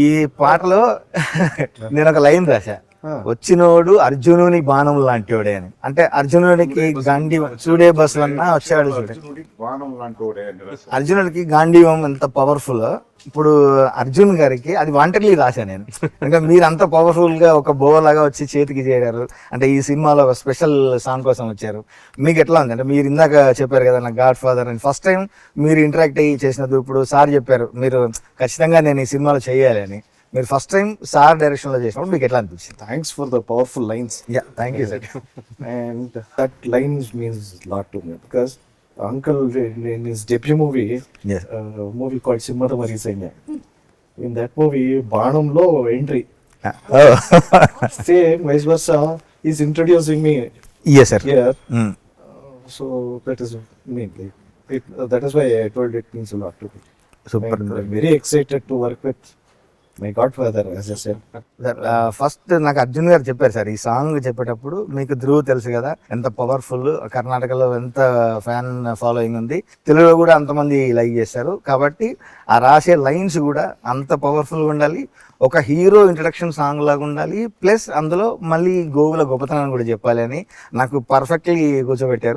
ఈ పాటలో నేను ఒక లైన్ రాశా, వచ్చినోడు అర్జునుని బాణం లాంటివాడే అని. అంటే అర్జునుడికి గాంధీవం చూడే బస్సులన్నా వచ్చాడు చూడే, అర్జునుడికి గాంధీవం ఎంత పవర్ఫుల్. ఇప్పుడు అర్జున్ గారికి అది వాంటెడ్లీ రాశా నేను. ఇంకా మీరు అంత పవర్ఫుల్ గా ఒక బోలాగా వచ్చి చేతికి చేరారు అంటే ఈ సినిమాలో ఒక స్పెషల్ సాంగ్ కోసం వచ్చారు. మీకు ఎట్లా ఉంది అంటే మీరు ఇందాక చెప్పారు కదా నా గాడ్ ఫాదర్ అని, ఫస్ట్ టైం మీరు ఇంటరాక్ట్ అయ్యి చేసినప్పుడు ఇప్పుడు సార్ చెప్పారు మీరు ఖచ్చితంగా నేను ఈ సినిమాలో చేయాలి అని. మీరు ఫస్ట్ టైం సార్ డైరెక్షన్ లో చేసినప్పుడు మీకు ఎట్లా అనిపించింది? Thanks for the powerful lines. Yeah thank you sir. And that lines means a lot to me because Uncle in his debut movie, Yes. movie called Simmada Mari Sainya. In that movie, Banamlo entry. Same vice versa. He's introducing me yes sir. here. So that is me. That is why I told it means a lot to me. Super. And I'm very excited to work with my godfather, as I said. First నాకు అర్జున్ గారు చెప్పారు sir, ఈ song చెప్పేటప్పుడు మీకు ధ్రువ్ తెలుసు కదా ఎంత powerful, కర్ణాటకలో ఎంత ఫ్యాన్ ఫాలోయింగ్ ఉంది, తెలుగులో కూడా అంతమంది లైక్ చేస్తారు కాబట్టి ఆ రాసే లైన్స్ కూడా అంత పవర్ఫుల్గా ఉండాలి, ఒక హీరో ఇంట్రడక్షన్ సాంగ్ లాగా ఉండాలి, ప్లస్ అందులో మళ్ళీ గోవుల గొప్పతనాన్ని కూడా చెప్పాలి అని నాకు పర్ఫెక్ట్లీ కూర్చోబెట్టారు.